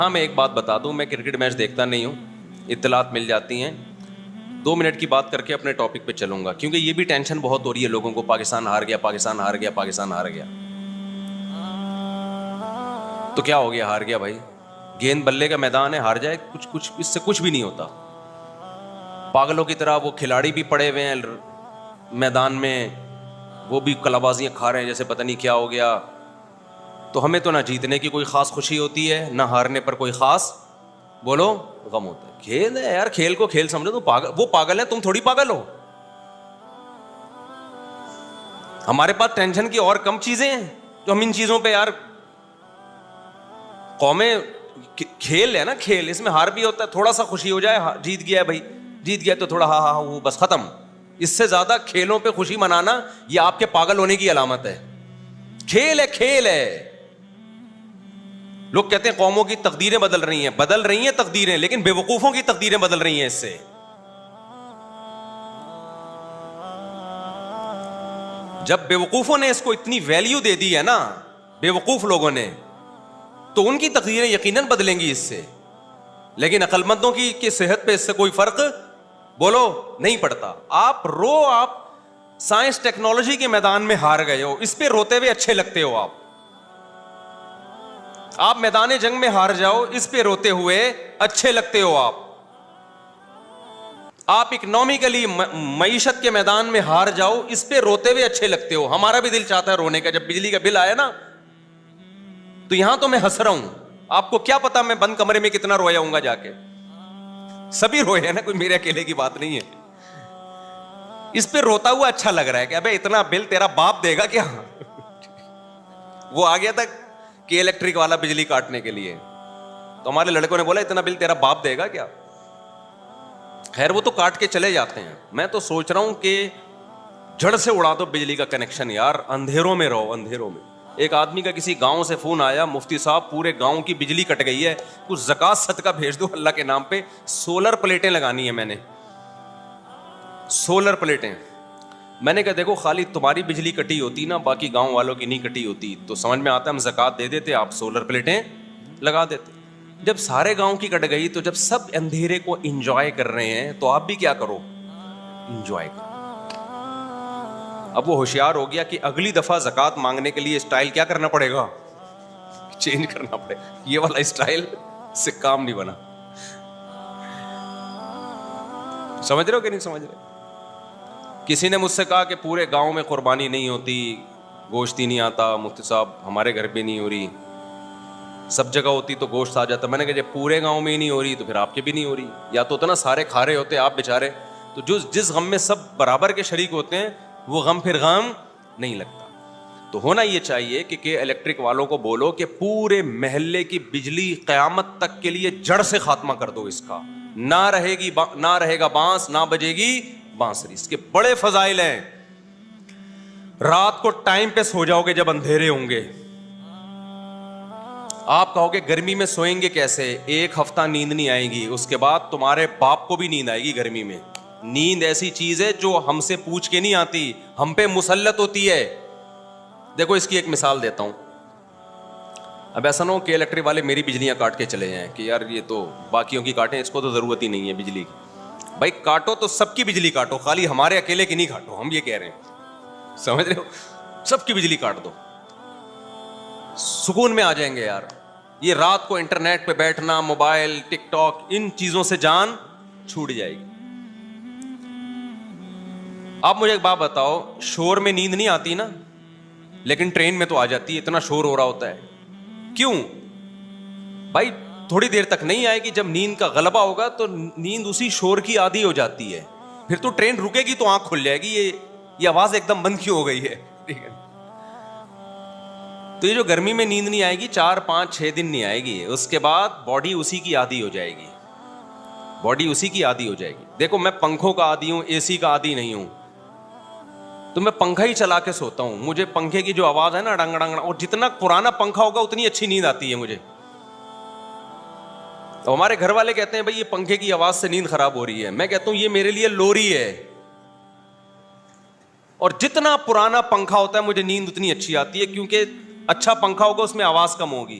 ہاں میں ایک بات بتا دوں, میں کرکٹ میچ دیکھتا نہیں ہوں, اطلاعات مل جاتی ہیں. 2 منٹ کی بات کر کے اپنے ٹاپک پہ چلوں گا, کیونکہ یہ بھی ٹینشن بہت ہو رہی ہے لوگوں کو, پاکستان ہار گیا, پاکستان ہار گیا, پاکستان ہار گیا. تو کیا ہو گیا, ہار گیا بھائی, گیند بلے کا میدان ہے, ہار جائے, کچھ اس سے کچھ بھی نہیں ہوتا. پاگلوں کی طرح وہ کھلاڑی بھی پڑے ہوئے ہیں میدان میں, وہ بھی کلابازیاں کھا رہے ہیں جیسے پتہ نہیں کیا ہو گیا. تو ہمیں تو نہ جیتنے کی کوئی خاص خوشی ہوتی ہے, نہ ہارنے پر کوئی خاص بولو غم ہوتا ہے. کھیل ہے یار, کھیل کو کھیل سمجھو. تو وہ پاگل ہے, تم تھوڑی پاگل ہو. ہمارے پاس ٹینشن کی اور کم چیزیں ہیں جو ہم ان چیزوں پہ یار. قومیں کھیل ہے نا, کھیل, اس میں ہار بھی ہوتا ہے, تھوڑا سا خوشی ہو جائے, جیت گیا بھائی, جیت گیا تو تھوڑا ہاں ہاں وہ بس ختم. اس سے زیادہ کھیلوں پہ خوشی منانا یہ آپ کے پاگل ہونے کی علامت ہے. کھیل ہے, کھیل ہے. لوگ کہتے ہیں قوموں کی تقدیریں بدل رہی ہیں تقدیریں, لیکن بے وقوفوں کی تقدیریں بدل رہی ہیں اس سے. جب بے وقوفوں نے اس کو اتنی ویلیو دے دی ہے نا, بے وقوف لوگوں نے, تو ان کی تقدیریں یقیناً بدلیں گی اس سے. لیکن عقل مندوں کی صحت پہ اس سے کوئی فرق بولو نہیں پڑتا. آپ سائنس ٹیکنالوجی کے میدان میں ہار گئے ہو, اس پہ روتے ہوئے اچھے لگتے ہو. آپ میدان جنگ میں ہار جاؤ, اس پہ روتے ہوئے اچھے لگتے ہو. آپ اکنامکلی معیشت کے میدان میں ہار جاؤ, اس پہ روتے ہوئے اچھے لگتے ہو. ہمارا بھی دل چاہتا ہے رونے کا. جب بجلی کا بل آیا نا, تو یہاں تو میں ہنس رہا ہوں, آپ کو کیا پتا میں بند کمرے میں کتنا رویا ہوں گا جا کے. سبھی روئے ہیں نا, کوئی میرے اکیلے کی بات نہیں ہے. اس پہ روتا ہوا اچھا لگ رہا ہے کہ ابے اتنا بل تیرا باپ دے گا کیا. وہ آ گیا تھا کہ الیکٹرک والا بجلی کاٹنے کے لیے, تو ہمارے لڑکوں نے بولا اتنا بل تیرا باپ دے گا کیا. خیر وہ تو کاٹ کے چلے جاتے ہیں. میں تو سوچ رہا ہوں کہ جڑ سے اڑا دو بجلی کا کنیکشن یار, اندھیروں میں رہو, اندھیروں میں. ایک آدمی کا کسی گاؤں سے فون آیا, مفتی صاحب پورے گاؤں کی بجلی کٹ گئی ہے, کچھ زکوٰۃ صدقہ بھیج دو اللہ کے نام پہ. سولر پلیٹیں لگانی ہیں میں نے, سولر پلیٹیں. میں نے کہا دیکھو خالی تمہاری بجلی کٹی ہوتی نا, باقی گاؤں والوں کی نہیں کٹی ہوتی, تو سمجھ میں آتا ہم زکوٰۃ دے دیتے, آپ سولر پلیٹیں لگا دیتے. جب سارے گاؤں کی کٹ گئی, تو جب سب اندھیرے کو انجوائے کر رہے ہیں, تو آپ بھی کیا کرو, انجوائے کرو. اب وہ ہوشیار ہو گیا کہ اگلی دفعہ زکوٰۃ مانگنے کے لیے اسٹائل کیا کرنا پڑے گا, چینج کرنا پڑے گا. یہ والا اسٹائل سے کام نہیں بنا. سمجھ رہے ہو کہ نہیں سمجھ رہے. کسی نے مجھ سے کہا کہ پورے گاؤں میں قربانی نہیں ہوتی, گوشت ہی نہیں آتا. مفتی صاحب ہمارے گھر پہ نہیں ہو رہی, سب جگہ ہوتی تو گوشت آ جاتا. میں نے کہا جب پورے گاؤں میں ہی نہیں ہو رہی تو پھر آپ کے بھی نہیں ہو رہی. یا تو نا سارے کھا رہے ہوتے آپ بیچارے, تو جس غم میں سب برابر کے شریک ہوتے ہیں, وہ غم پھر غم نہیں لگتا. تو ہونا یہ چاہیے کہ الیکٹرک والوں کو بولو کہ پورے محلے کی بجلی قیامت تک کے لیے جڑ سے خاتمہ کر دو اس کا. نہ رہے گا بانس, نہ بجے گی بانسری. اس کے بڑے فضائل ہیں. رات کو ٹائم پہ سو جاؤ گے جب اندھیرے ہوں گے. آپ کہو گے گرمی میں سوئیں گے کیسے, 1 ہفتہ نیند نہیں آئے گی, اس کے بعد تمہارے باپ کو بھی نیند آئے گی. گرمی میں نیند ایسی چیز ہے جو ہم سے پوچھ کے نہیں آتی, ہم پہ مسلط ہوتی ہے. دیکھو اس کی ایک مثال دیتا ہوں. اب ایسا نہ ہو کہ الیکٹرک والے میری بجلیاں کاٹ کے چلے جائیں کہ یار یہ تو باقیوں کی کاٹیں, اس کو تو ضرورت ہی نہیں ہے بجلی کی. بھائی کاٹو تو سب کی بجلی کاٹو, خالی ہمارے اکیلے کی نہیں کاٹو. ہم یہ کہہ رہے ہیں, سمجھ رہے ہو, سب کی بجلی کاٹ دو, سکون میں آ جائیں گے یار. یہ رات کو انٹرنیٹ پہ بیٹھنا, موبائل, ٹک ٹاک, ان چیزوں سے جان چھوٹ جائے گی. آپ مجھے ایک بات بتاؤ, شور میں نیند نہیں آتی نا, لیکن ٹرین میں تو آ جاتی ہے, اتنا شور ہو رہا ہوتا ہے. کیوں بھائی, تھوڑی دیر تک نہیں آئے گی, جب نیند کا غلبہ ہوگا تو نیند اسی شور کی عادی ہو جاتی ہے. پھر تو ٹرین رکے گی تو آنکھ کھل جائے گی, یہ آواز ایک دم بند کیوں ہو گئی ہے. ٹھیک ہے, تو یہ جو گرمی میں نیند نہیں آئے گی, 4 5 6 دن نہیں آئے گی, اس کے بعد باڈی اسی کی عادی ہو جائے گی. باڈی اسی کی عادی ہو جائے گی. دیکھو میں پنکھوں کا عادی ہوں, اے سی کا عادی نہیں ہوں, تو میں پنکھا ہی چلا کے سوتا ہوں. مجھے پنکھے کی جو آواز ہے نا, ڈنگ ڈنگ, اور جتنا پرانا پنکھا ہوگا اتنی اچھی نیند آتی ہے مجھے. تو ہمارے گھر والے کہتے ہیں بھائی یہ پنکھے کی آواز سے نیند خراب ہو رہی ہے. میں کہتا ہوں یہ میرے لیے لوری ہے, اور جتنا پرانا پنکھا ہوتا ہے مجھے نیند اتنی اچھی آتی ہے, کیونکہ اچھا پنکھا ہوگا اس میں آواز کم ہوگی.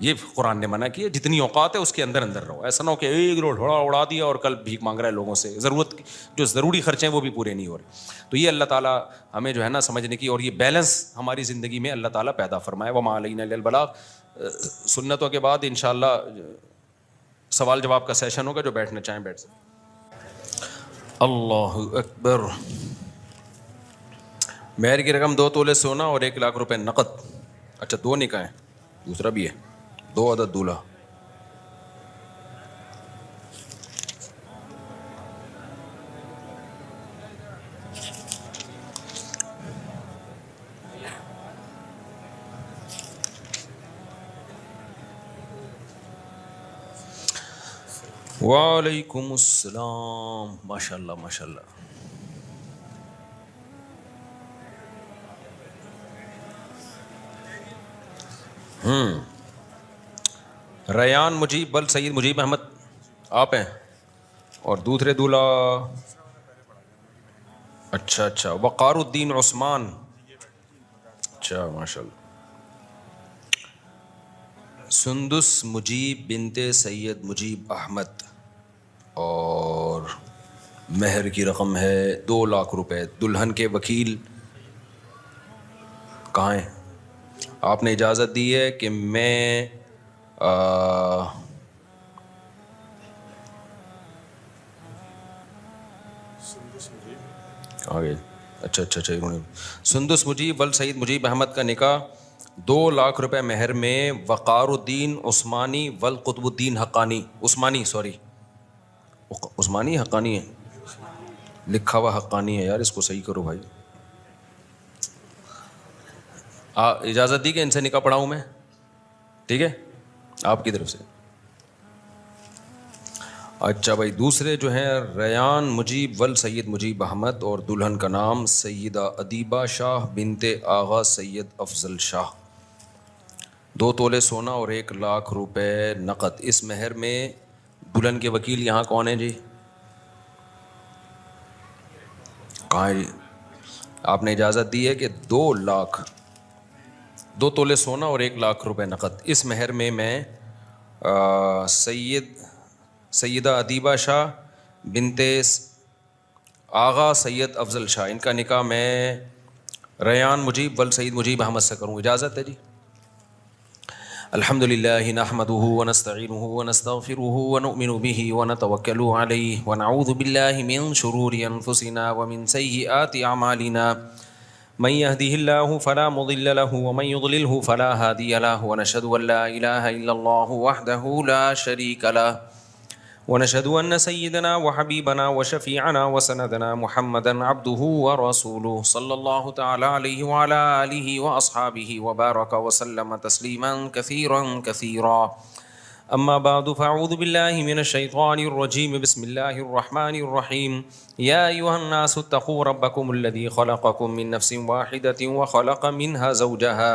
یہ قرآن نے منع کیا. جتنی اوقات ہے اس کے اندر اندر رہو. ایسا نہ ہو کہ ایک روڑا اڑا دیا اور کل بھیک مانگ رہا ہے لوگوں سے, ضرورت جو ضروری خرچے ہیں وہ بھی پورے نہیں ہو رہے. تو یہ اللہ تعالیٰ ہمیں جو ہے نا سمجھنے کی, اور یہ بیلنس ہماری زندگی میں اللہ تعالیٰ پیدا فرمائے. وما علینا الا البلاغ. سنتوں کے بعد انشاءاللہ سوال جواب کا سیشن ہوگا, جو بیٹھنا چاہیں بیٹھ سکیں. اللہ اکبر. مہر کی رقم 2 تولے سونا اور 1 لاکھ روپے نقد. اچھا 2 نکاح ہیں, دوسرا بھی ہے, 2 عدد دولہا. وعلیکم السلام. ماشاء اللہ ماشاء اللہ. ریان مجیب بل سید مجیب احمد آپ ہیں, اور دوسرے دولہا اچھا وقار الدین عثمان. اچھا ماشاء اللہ. سندس مجیب بنت سید مجیب احمد, اور مہر کی رقم ہے 2 لاکھ روپے. دلہن کے وکیل کہاں ہیں؟ آپ نے اجازت دی ہے کہ میں آگے اچھا انہوں نے سندس مجیب ول سعید مجیب احمد کا نکاح 2 لاکھ روپے مہر میں وقار الدین عثمانی ول قطب الدین حقانی. عثمانی حقانی ہے, لکھا ہوا حقانی ہے یار, اس کو صحیح کرو بھائی. اجازت دی کہ ان سے نکاح پڑھاؤں میں, ٹھیک ہے آپ کی طرف سے. اچھا بھائی, دوسرے جو ہیں ریان مجیب ول سید مجیب احمد, اور دلہن کا نام سیدہ ادیبہ شاہ بنت آغا سید افضل شاہ. 2 تولے سونا اور 1 لاکھ روپے نقد. اس مہر میں دلہن کے وکیل یہاں کون ہیں جی؟ کہاں ہے جی؟ آپ نے اجازت دی ہے کہ 2 تولے سونا اور 1 لاکھ روپے نقد. اس مہر میں سیدہ ادیبہ شاہ بنت آغا سید افضل شاہ, ان کا نکاح میں ریان مجیب ول سید مجیب احمد سے کروں. اجازت ہے جی؟ الحمد للہ نحمده ونستعینه ونستغفره ونؤمن به ونتوکل علیہ ونعوذ باللہ من شرور انفسنا ومن سیئات اعمالنا من يهده الله فلا مضل له ومن يضلله فلا هادي له ونشهد ان لا اله الا الله وحده لا شريك له ونشهد ان سيدنا وحبيبنا وشفيعنا وسندنا محمدا عبده ورسوله صلى الله تعالى عليه وعلى اله واصحابه وبارك وسلم تسليما كثيرا. اما بعد فاعوذ بالله من الشيطان الرجيم. بسم الله الرحمن الرحيم. يا ايها الناس اتقوا ربكم الذي خلقكم من نفس واحدة وخلق منها زوجها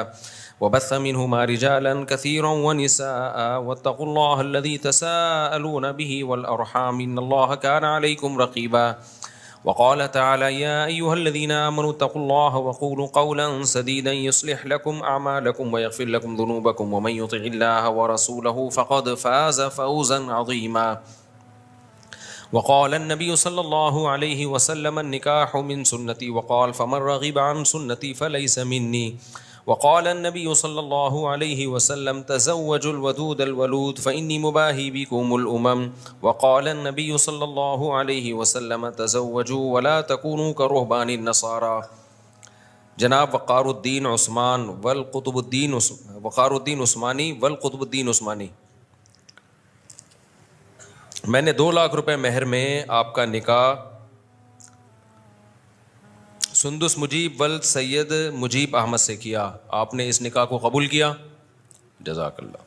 وبث منهما رجالا كثيرا ونساء واتقوا الله الذي تساءلون به والأرحام إن الله كان عليكم رقيبا. وقال تعالى يا أيها الذين آمنوا اتقوا الله وقولوا قولا سديدا يصلح لكم أعمالكم ويغفر لكم ذنوبكم ومن يطع الله ورسوله فقد فاز فوزا عظيما. وقال النبي صلى الله عليه وسلم النكاح من سنتي وقال فمن رغب عن سنتي فليس مني. وقال النبي صلى الله عليه وسلم تزوجوا الودود الولود فإني مباهي بكم الأمم. وقال النبي صلى الله عليه وسلم تزوجوا ولا تكونوا كرهبان النصارى. جناب وقار الدین عثمان والقطب الدین وقار الدین عثمانی والقطب الدین عثمانی، میں نے 2 لاکھ روپے مہر میں آپ کا نکاح سندس مجیب ول سید مجیب احمد سے کیا. آپ نے اس نکاح کو قبول کیا؟ جزاک اللہ.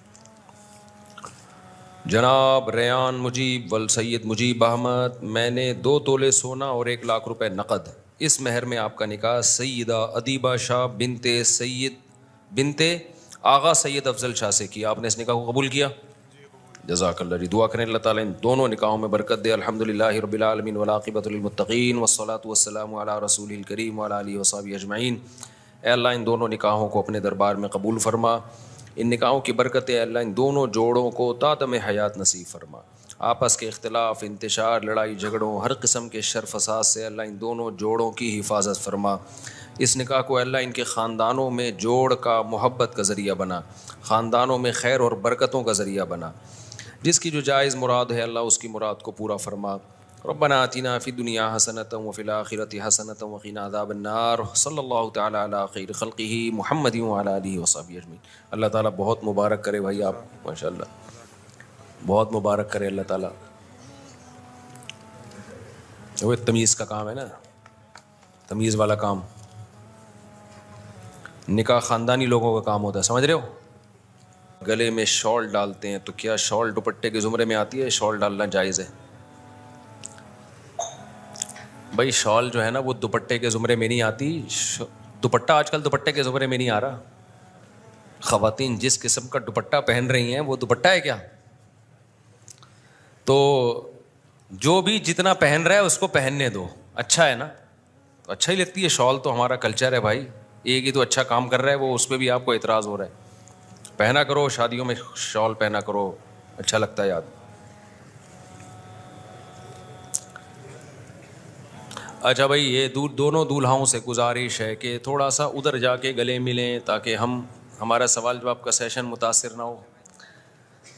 جناب ریان مجیب ول سید مجیب احمد، میں نے 2 تولے سونا اور 1 لاکھ روپے نقد، اس مہر میں آپ کا نکاح سیدہ ادیبہ شاہ بنت آغا سید افضل شاہ سے کیا. آپ نے اس نکاح کو قبول کیا؟ جزاک اللہ. دعا کریں اللہ تعالیٰ ان دونوں نکاحوں میں برکت دے. الحمدللہ رب العالمین والعاقبۃ للمتقین والصلاۃ والسلام علی رسول الکریم وعلی آلہ وصحبہ اجمعین. اے اللہ ان دونوں نکاحوں کو اپنے دربار میں قبول فرما، ان نکاحوں کی برکت اللہ ان دونوں جوڑوں کو تادم حیات نصیب فرما. آپس کے اختلاف، انتشار، لڑائی جھگڑوں، ہر قسم کے شر فساد سے اللہ ان دونوں جوڑوں کی حفاظت فرما. اس نکاح کو اللہ ان کے خاندانوں میں جوڑ کا، محبت کا ذریعہ بنا، خاندانوں میں خیر اور برکتوں کا ذریعہ بنا. جس کی جو جائز مراد ہے اللہ اس کی مراد کو پورا فرما. ربنا آتنا فی الدنیا حسنۃ وفی الآخرۃ حسنۃ وقنا عذاب النار. صلی اللہ تعالیٰ علی خیر خلقہ محمد وعلی آلہ وصحبہ اجمعین. اللہ تعالیٰ بہت مبارک کرے بھائی آپ، ماشاء اللہ بہت مبارک کرے اللہ تعالیٰ. وہ تمیز کا کام ہے نا، تمیز والا کام. نکاح خاندانی لوگوں کا کام ہوتا ہے، سمجھ رہے ہو. گلے میں شال ڈالتے ہیں تو کیا شال دوپٹے کے زمرے میں آتی ہے؟ شال ڈالنا جائز ہے بھائی. شال جو ہے نا وہ دوپٹے کے زمرے میں نہیں آتی. دوپٹہ آج کل دوپٹے کے زمرے میں نہیں آ رہا. خواتین جس قسم کا دوپٹہ پہن رہی ہیں وہ دوپٹہ ہے کیا؟ تو جو بھی جتنا پہن رہا ہے اس کو پہننے دو، اچھا ہے نا. تو اچھا ہی لگتی ہے شال، تو ہمارا کلچر ہے بھائی. ایک ہی تو اچھا کام کر رہا ہے وہ، اس پہ بھی آپ کو اعتراض ہو رہا ہے. پہنا کرو، شادیوں میں شال پہنا کرو، اچھا لگتا ہے. یاد اچھا بھائی، یہ دونوں دولہاؤں سے گزارش ہے کہ تھوڑا سا ادھر جا کے گلے ملیں تاکہ ہمارا سوال جواب کا سیشن متاثر نہ ہو.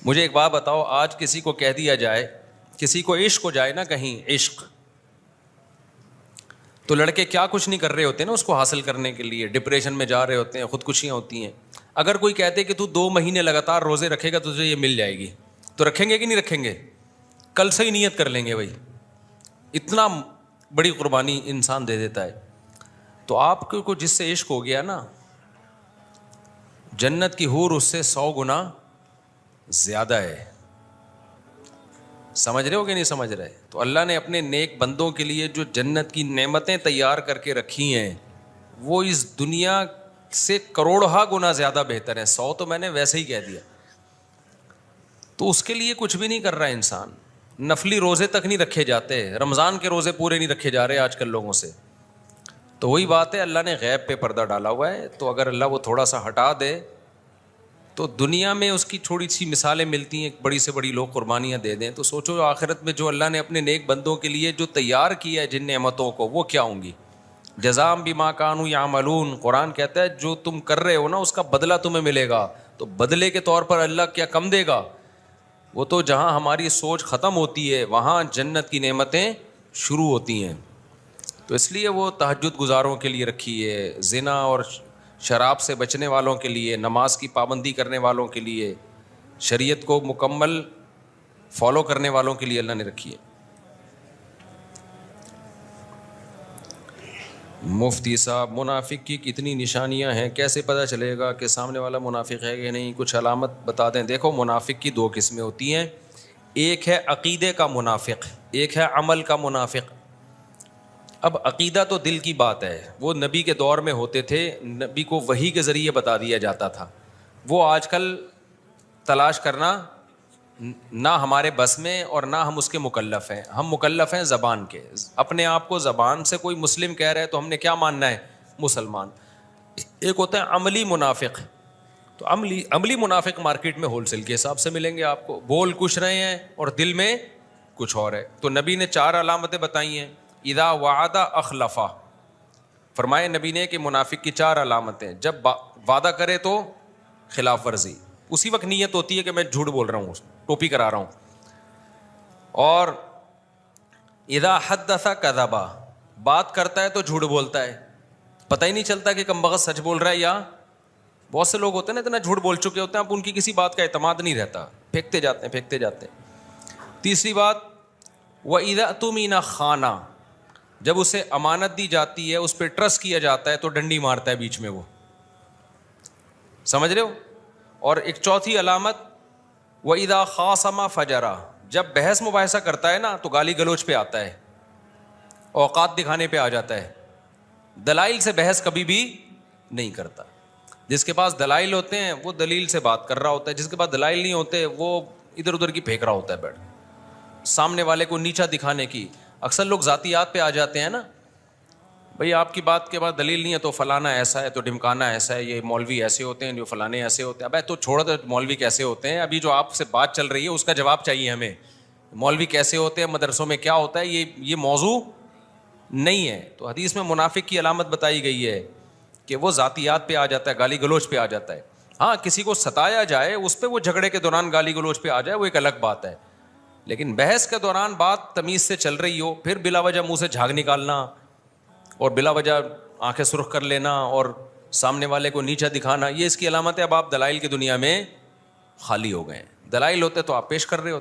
مجھے ایک بات بتاؤ، آج کسی کو کہہ دیا جائے، کسی کو عشق ہو جائے نا، کہیں عشق، تو لڑکے کیا کچھ نہیں کر رہے ہوتے نا اس کو حاصل کرنے کے لیے. ڈپریشن میں جا رہے ہوتے ہیں، خودکشیاں ہوتی ہیں. اگر کوئی کہتے کہ تو 2 مہینے لگاتار روزے رکھے گا تو تجھے یہ مل جائے گی، تو رکھیں گے کہ نہیں رکھیں گے؟ کل سے ہی نیت کر لیں گے بھائی. اتنا بڑی قربانی انسان دے دیتا ہے. تو آپ کو جس سے عشق ہو گیا نا، جنت کی حور اس سے 100 گنا زیادہ ہے. سمجھ رہے ہو کہ نہیں سمجھ رہے؟ تو اللہ نے اپنے نیک بندوں کے لیے جو جنت کی نعمتیں تیار کر کے رکھی ہیں وہ اس دنیا سے کروڑہا گنا زیادہ بہتر ہے. 100 تو میں نے ویسے ہی کہہ دیا. تو اس کے لیے کچھ بھی نہیں کر رہا انسان. نفلی روزے تک نہیں رکھے جاتے، رمضان کے روزے پورے نہیں رکھے جا رہے آج کل لوگوں سے. تو وہی بات ہے، اللہ نے غیب پہ پردہ ڈالا ہوا ہے. تو اگر اللہ وہ تھوڑا سا ہٹا دے تو دنیا میں اس کی تھوڑی سی مثالیں ملتی ہیں، بڑی سے بڑی لوگ قربانیاں دے دیں. تو سوچو آخرت میں جو اللہ نے اپنے نیک بندوں کے لیے جو تیار کیا ہے جن نعمتوں کو، وہ کیا ہوں گی. جزاء بما کانوا یعملون. قرآن کہتا ہے جو تم کر رہے ہو نا اس کا بدلہ تمہیں ملے گا. تو بدلے کے طور پر اللہ کیا کم دے گا؟ وہ تو جہاں ہماری سوچ ختم ہوتی ہے وہاں جنت کی نعمتیں شروع ہوتی ہیں. تو اس لیے وہ تہجد گزاروں کے لیے رکھی ہے، زنا اور شراب سے بچنے والوں کے لیے، نماز کی پابندی کرنے والوں کے لیے، شریعت کو مکمل فالو کرنے والوں کے لیے اللہ نے رکھی ہے. مفتی صاحب، منافق کی کتنی نشانیاں ہیں؟ کیسے پتہ چلے گا کہ سامنے والا منافق ہے کہ نہیں؟ کچھ علامت بتا دیں. دیکھو، منافق کی 2 قسمیں ہوتی ہیں. ایک ہے عقیدے کا منافق، ایک ہے عمل کا منافق. اب عقیدہ تو دل کی بات ہے، وہ نبی کے دور میں ہوتے تھے، نبی کو وحی کے ذریعے بتا دیا جاتا تھا. وہ آج کل تلاش کرنا نہ ہمارے بس میں اور نہ ہم اس کے مکلف ہیں. ہم مکلف ہیں زبان کے. اپنے آپ کو زبان سے کوئی مسلم کہہ رہے ہے تو ہم نے کیا ماننا ہے؟ مسلمان. ایک ہوتا ہے عملی منافق. تو عملی منافق مارکیٹ میں ہول سیل کے حساب سے ملیں گے آپ کو. بول کچھ رہے ہیں اور دل میں کچھ اور ہے. تو نبی نے 4 علامتیں بتائی ہیں. اذا وعد اخلفا، فرمائے نبی نے کہ منافق کی 4 علامتیں. جب وعدہ کرے تو خلاف ورزی، اسی وقت نیت ہوتی ہے کہ میں جھوٹ بول رہا ہوں، ٹوپی کرا رہا ہوں. اور اذا حدث کذبا، بات کرتا ہے تو جھوٹ بولتا ہے، پتہ ہی نہیں چلتا کہ کم بخت سچ بول رہا ہے. یا بہت سے لوگ ہوتے ہیں نا اتنا جھوٹ بول چکے ہوتے ہیں اب ان کی کسی بات کا اعتماد نہیں رہتا، پھینکتے جاتے ہیں. تیسری بات، وَإِذَا اؤْتُمِنَ خَانَ، جب اسے امانت دی جاتی ہے، اس پہ ٹرسٹ کیا جاتا ہے تو ڈنڈی مارتا ہے بیچ میں. وہ سمجھ رہے ہو؟ اور ایک چوتھی علامت، وَإِذَا خَاصَمَ فَجَرَ، جب بحث مباحثہ کرتا ہے نا تو گالی گلوچ پہ آتا ہے، اوقات دکھانے پہ آ جاتا ہے. دلائل سے بحث کبھی بھی نہیں کرتا. جس کے پاس دلائل ہوتے ہیں وہ دلیل سے بات کر رہا ہوتا ہے، جس کے پاس دلائل نہیں ہوتے وہ ادھر ادھر کی پھینک رہا ہوتا ہے بیٹھ، سامنے والے کو نیچا دکھانے کی. اکثر لوگ ذاتیات پہ آ جاتے ہیں نا. بھئی آپ کی بات کے بعد دلیل نہیں ہے تو فلانا ایسا ہے تو ڈھمکانا ایسا ہے, یہ مولوی ایسے ہوتے ہیں, جو فلانے ایسے ہوتے ہیں. ابے تو چھوڑ دو مولوی کیسے ہوتے ہیں, ابھی جو آپ سے بات چل رہی ہے اس کا جواب چاہیے ہمیں. مولوی کیسے ہوتے ہیں, مدرسوں میں کیا ہوتا ہے, یہ موضوع نہیں ہے. تو حدیث میں منافق کی علامت بتائی گئی ہے کہ وہ ذاتیات پہ آ جاتا ہے, گالی گلوچ پہ آ جاتا ہے. ہاں کسی کو ستایا جائے اس پہ وہ جھگڑے کے دوران گالی گلوچ پہ آ جائے وہ ایک الگ بات ہے, لیکن بحث کے دوران بات تمیز سے چل رہی ہو پھر بلا وجہ منہ سے جھاگ نکالنا اور بلا وجہ آنکھیں سرخ کر لینا اور سامنے والے کو نیچا دکھانا, یہ اس کی علامت ہے اب آپ دلائل کی دنیا میں خالی ہو گئے ہیں. دلائل ہوتے تو آپ پیش کر رہے ہوتے.